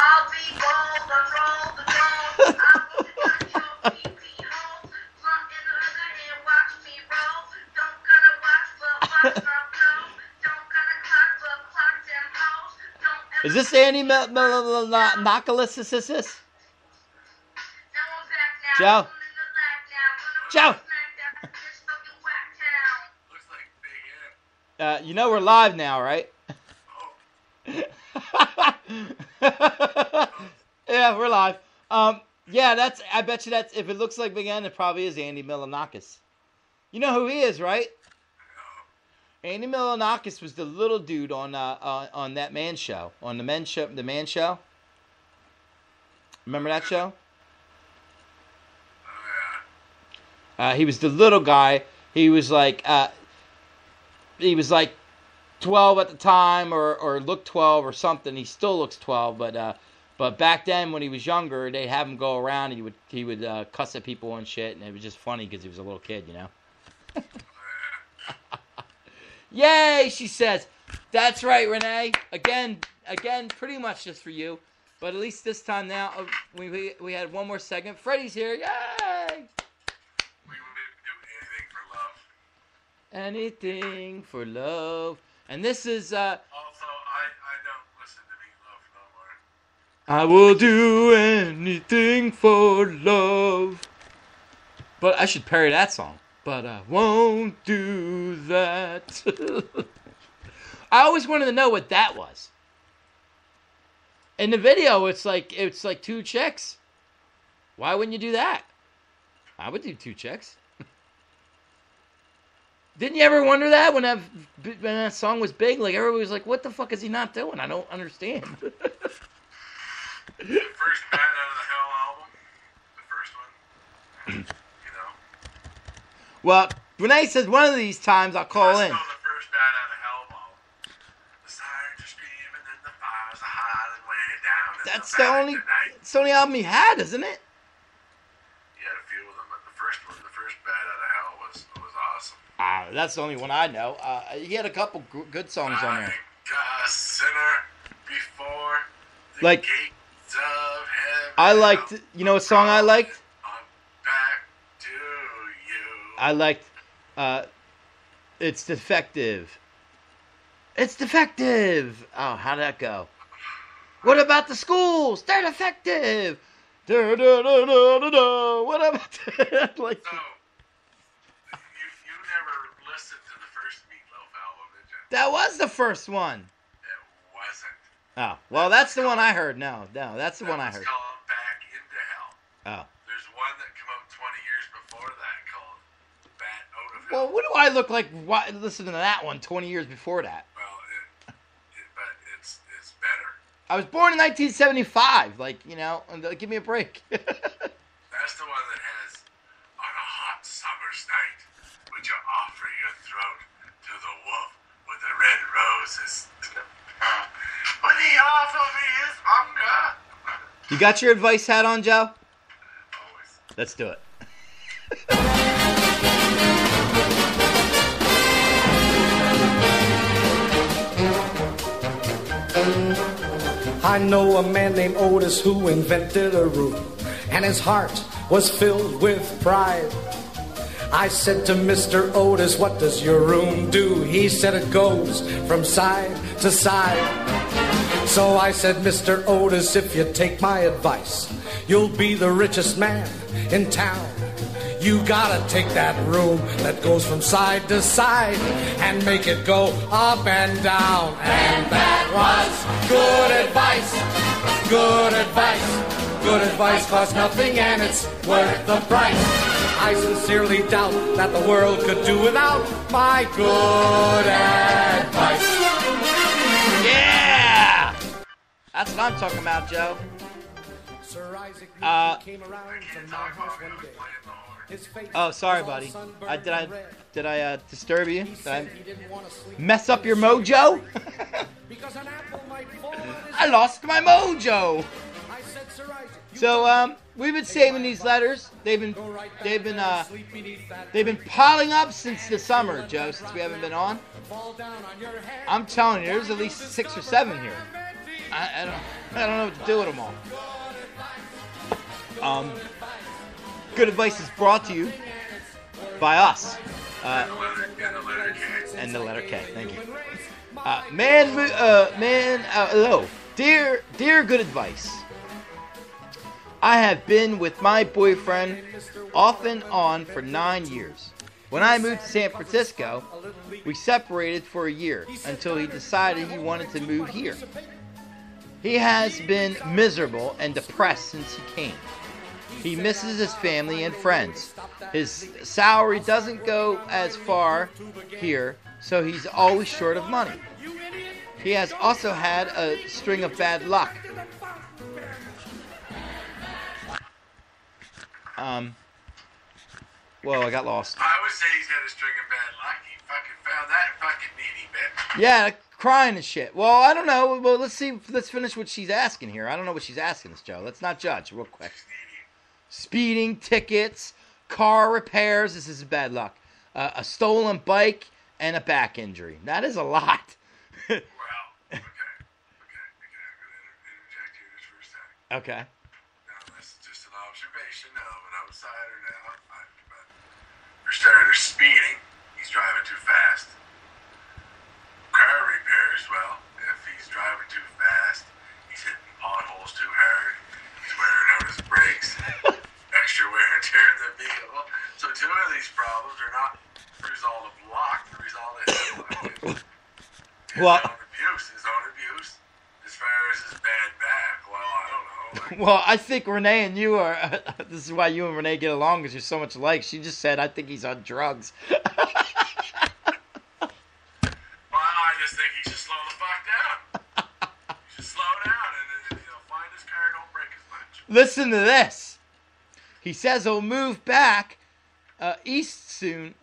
I'll be bold, unroll the gold. I will cut your pee-pee hole. Blunt in the other hand, watch me roll. Don't gonna watch, but watch my flow. Don't gonna clock, but clock them hoes. Don't ever Is this Andy Nokolis? Is this? Now I'm back now. Joe? I'm in the lag now. Joe? Smack that this fucking whack town. Looks like Big Ed. You know we're live now, right? Yeah, we're live. Yeah, I bet you that's, if it looks like Big N, it probably is Andy Milonakis. You know who he is, right? Andy Milonakis was the little dude on that Man Show, on the Man Show. Remember that show? He was the little guy. He was like 12 at the time, or looked 12 or something. He still looks 12, but back then when he was younger, they'd have him go around. And he would cuss at people and shit, and it was just funny because he was a little kid, you know. Yay, she says. That's right, Renee. Again, pretty much just for you, but at least this time now we had one more segment. Freddie's here. Yay! We would do anything for love. And this is Also, I don't listen to Meatloaf no more. I will do anything for love. But I should parody that song. But I won't do that. I always wanted to know what that was. In the video, it's like two chicks. Why wouldn't you do that? I would do two chicks. Didn't you ever wonder that when that song was big? Like, everybody was like, what the fuck is he not doing? I don't understand. The first Bat Out of the Hell album, the first one, you know. Well, Renee says one of these times I'll call in. The first Bat Out of Hell album. The sirens are screaming and the fires are hiding way down in That's the the valley only, tonight. it's the only album he had, isn't it? He had a few of them, but the first one, the first Bat Out of Hell was awesome. That's the only one I know. He had a couple good songs on there. Like sinner before the Like, gates of heaven. I liked, you know what song I liked? I'm back to you. I liked, It's Defective. It's defective. Oh, how'd that go? What about the schools? They're defective. Da, da, da, da, da, da. What about that? Like, So, you never listened to the first Meatloaf album, did you? that was the first one. It wasn't. Oh, well, that's the one I heard. No, that's the one I That heard. was called Back into Hell. Oh. There's one that came out 20 years before that called Bat Out of Hell. Well, what do I look like listening to that one 20 years before that? Well, but it's better. I was born in 1975. Like, you know, give me a break. That's the one that has, on a hot summer's night, would you offer your throat to the wolf with the red roses? Would he offer me his hunger? You got your advice hat on, Joe? Always. Let's do it. I know a man named Otis who invented a room, and his heart was filled with pride. I said to Mr. Otis, what does your room do? He said it goes from side to side. So I said, Mr. Otis, if you take my advice, you'll be the richest man in town. You gotta take that room that goes from side to side and make it go up and down. And that was good advice. Good advice. Good advice costs nothing and it's worth the price. I sincerely doubt that the world could do without my good advice. Yeah! That's what I'm talking about, Joe. Sir Isaac Newton came around from my house one day. His face Oh, sorry, was all buddy. sunburned red. Did I disturb you? He Did said I he didn't want to sleep mess up your mojo? because an apple might fall on his I lost my mojo. I said, Sir Isaac, you So we've been saving these letters. They've been go right back they've been there and sleep beneath that they've been piling up since the summer, Joe. Since we haven't been on, fall down on your head. I'm telling you, there's at least 6 or 7 here. I don't know what to do with them all. Good advice is brought to you by us. And the letter K. Thank you. Hello. Dear good advice. I have been with my boyfriend off and on for 9 years. When I moved to San Francisco, we separated for a year until he decided he wanted to move here. He has been miserable and depressed since he came. He misses his family and friends. His salary doesn't go as far here, so he's always short of money. He has also had a string of bad luck. Whoa, I got lost. I would say he's had a string of bad luck. He fucking found that fucking needy bitch. Yeah, crying and shit. Well, I don't know. Well, let's see. Let's finish what she's asking here. I don't know what she's asking us, Joe. Let's not judge real quick. Speeding, tickets, car repairs. This is bad luck. A stolen bike and a back injury. That is a lot. Well, okay. I'm going to interject here just for a second. Okay. Now, that's just an observation of an outsider now. For starters, speeding. He's driving too fast. Car repairs, well, if he's driving too fast, he's hitting potholes too hard. He's wearing out his brakes. Extra wear and tear in the vehicle. So two of these problems are not the result of luck, the result of his luck. His own abuse. As far as his bad back, well, I don't know. Well, I think Renee and you are. This is why you and Renee get along, because you're so much alike. She just said, I think he's on drugs. Well, I just think he should slow the fuck down. He should slow down and find his car, don't break as much. Listen to this. He says he'll move back east soon.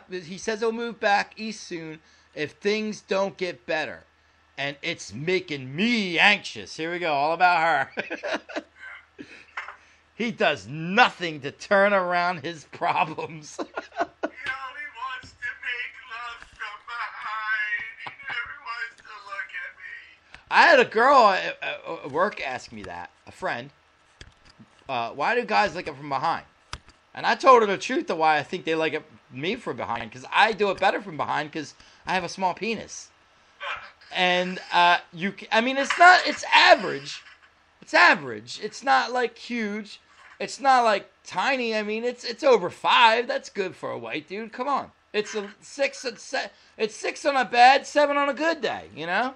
He says he'll move back east soon if things don't get better. And it's making me anxious. Here we go, all about her. He does nothing to turn around his problems. He only wants to make love from behind. He never wants to look at me. I had a girl at work ask me that, a friend. Why do guys like it from behind? And I told her the truth of why I think they like it me from behind. Because I do it better from behind because I have a small penis. And it's average. It's average. It's not like huge. It's not like tiny. I mean, it's over 5. That's good for a white dude. Come on. It's a 6. It's 6 on a bad, 7 on a good day. You know,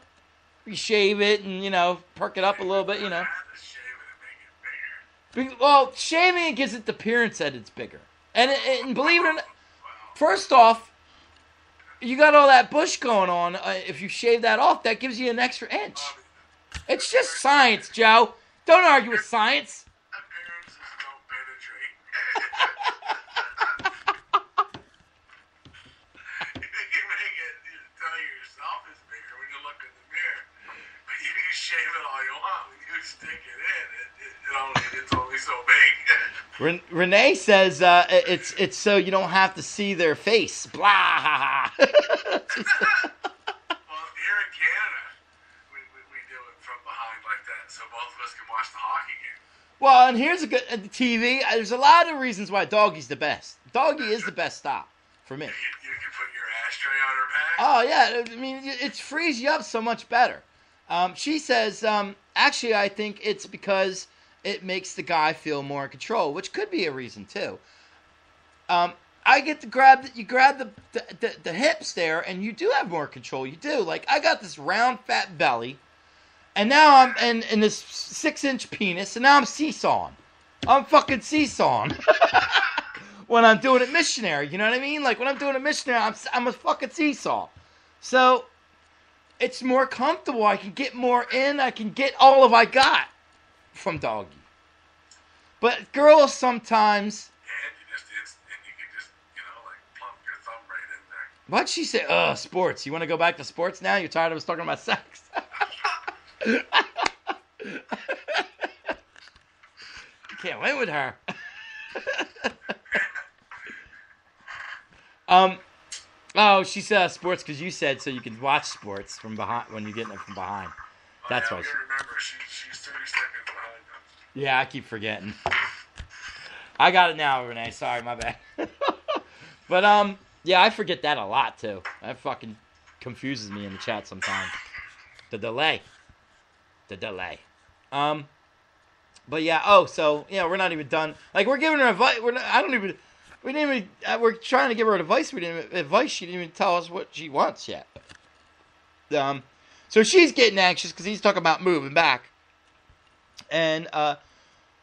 you shave it and perk it up a little bit. You know. Well, shaving it gives it the appearance that it's bigger. And believe it or not, first off, you got all that bush going on. If you shave that off, that gives you an extra inch. It's just science, Joe. Don't argue with science. Appearances don't penetrate. You make it, tell yourself it's bigger when you look in the mirror. But you can shave it all you want. When you stick it in, it's only so big. Renee says it's so you don't have to see their face. Blah. Well, here in Canada, we do it from behind like that, so both of us can watch the hockey game. Well, and here's a good TV. There's a lot of reasons why Doggy's the best. Doggy is the best stop for me. You can put your ashtray on her back. Oh yeah, I mean it frees you up so much better. She says, actually, I think it's because it makes the guy feel more in control, which could be a reason too. I get to grab the hips there, and you do have more control. You do. Like I got this round fat belly, and now I'm in this 6-inch penis, and now I'm seesawing. I'm fucking seesawing when I'm doing it missionary. You know what I mean? Like when I'm doing it missionary, I'm a fucking seesaw. So it's more comfortable. I can get more in. I can get all of I got from Doggy. But girls sometimes. And you can just like plump your thumb right in there. What'd she say? Sports. You want to go back to sports now? You're tired of us talking about sex? You can't win with her. She said sports because you said so you can watch sports from behind when you're getting it from behind. That's yeah, right. we gotta remember, she's 30 seconds behind us. Yeah, I keep forgetting. I got it now, Renee. Sorry, my bad. But yeah, I forget that a lot too. That fucking confuses me in the chat sometimes. The delay. But yeah. Oh, so yeah, we're not even done. Like we're giving her advice. We're trying to give her advice. She didn't even tell us what she wants yet. So she's getting anxious because he's talking about moving back, and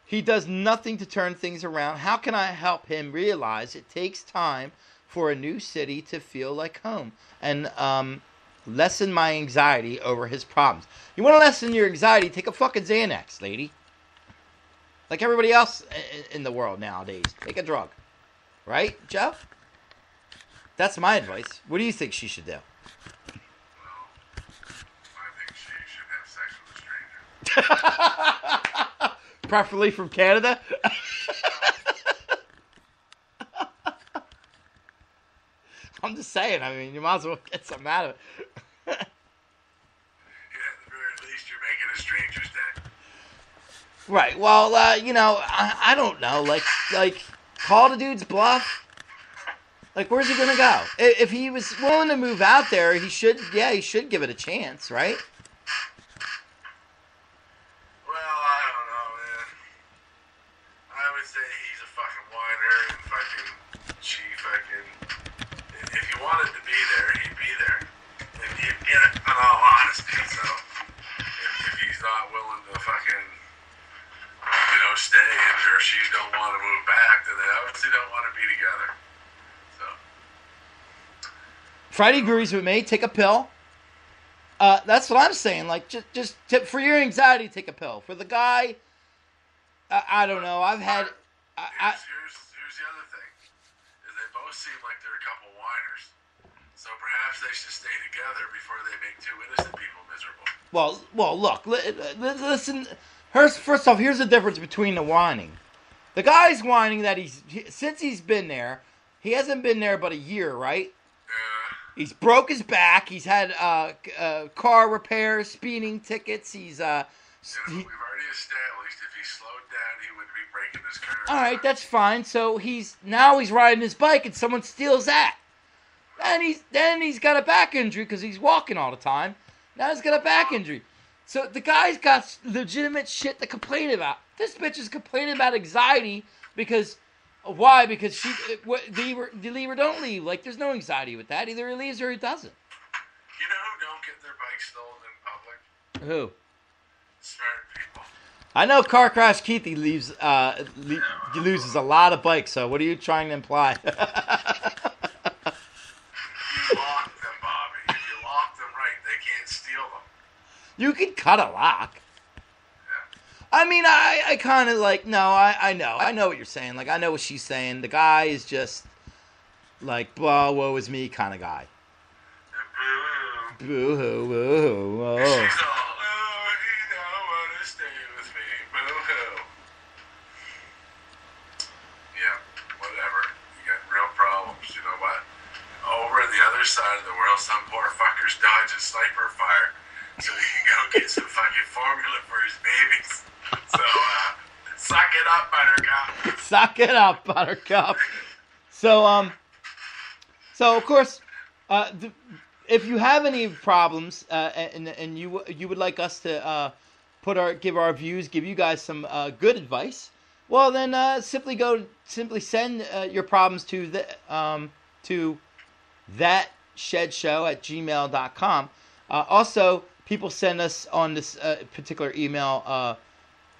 he does nothing to turn things around. How can I help him realize it takes time for a new city to feel like home and lessen my anxiety over his problems? You want to lessen your anxiety? Take a fucking Xanax, lady. Like everybody else in the world nowadays. Take a drug. Right, Jeff? That's my advice. What do you think she should do? I think she should have sex with a stranger. Preferably from Canada? I'm just saying. I mean, you might as well get something out of it. Yeah, at the very least, you're making a stranger's day. Right. Well, I don't know. Like, call the dude's bluff. Like, where's he gonna go? If he was willing to move out there, he should give it a chance, right? Well, I don't know, man. I would say he's a fucking whiner and if he wanted to be there, he'd be there. In all honesty, so if he's not willing to fucking, stay and or she don't want to move back, then they obviously don't want to be together. So. Friday agrees with me. Take a pill. That's what I'm saying. Like, just for your anxiety, take a pill. For the guy, I don't know. I've had. Here's the other thing: is they both seem like they're a couple whiners. So perhaps they should stay together before they make two innocent people miserable. Well, look. Listen. First off, here's the difference between the whining. The guy's whining that since he's been there, he hasn't been there but a year, right? He's broke his back. He's had car repairs, speeding tickets. We've already established if he slowed down, he would be breaking his car. All right, that's fine. So he's riding his bike and someone steals that. And he's got a back injury because he's walking all the time. Now he's got a back injury. So the guy's got legitimate shit to complain about. This bitch is complaining about anxiety because why? Because leave or don't leave. Like, there's no anxiety with that. Either he leaves or he doesn't. You know who don't get their bikes stolen in public? Who? Smart people. I know Car Crash Keith, he loses a lot of bikes. So what are you trying to imply? You lock them, Bobby. If you lock them right, they can't steal them. You can cut a lock. Yeah. I mean, I kind of like, no, I know what you're saying. Like, I know what she's saying. The guy is just like, blah, woe is me kind of guy. Boo. Boo-hoo, woo-hoo, whoa. She's all, he don't want to stay with me. Boo-hoo. Yeah, whatever. You got real problems. You know what? Over the other side of the world, some poor fucker's dodging sniper fire so he can go get some fucking formula for his babies. So, suck it up, Buttercup. Suck it up, Buttercup. So of course, if you have any problems and you would like us to give our views, give you guys some good advice, well then simply send your problems to thatshedshow@gmail.com. Also, people send us on this particular email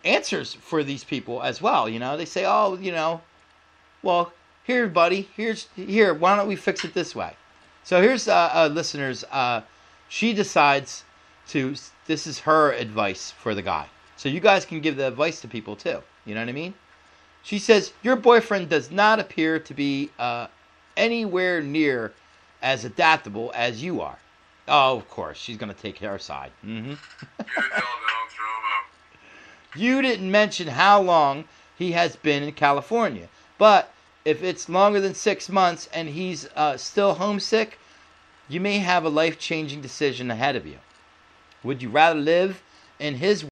answers for these people as well. They say, well, here, buddy, here. Why don't we fix it this way? So here's listeners. She decides to. This is her advice for the guy. So you guys can give the advice to people too. You know what I mean? She says your boyfriend does not appear to be anywhere near as adaptable as you are. Oh, of course, she's gonna take her side. Mm-hmm. You didn't mention how long he has been in California, but if it's longer than 6 months and he's still homesick, you may have a life-changing decision ahead of you. Would you rather live in his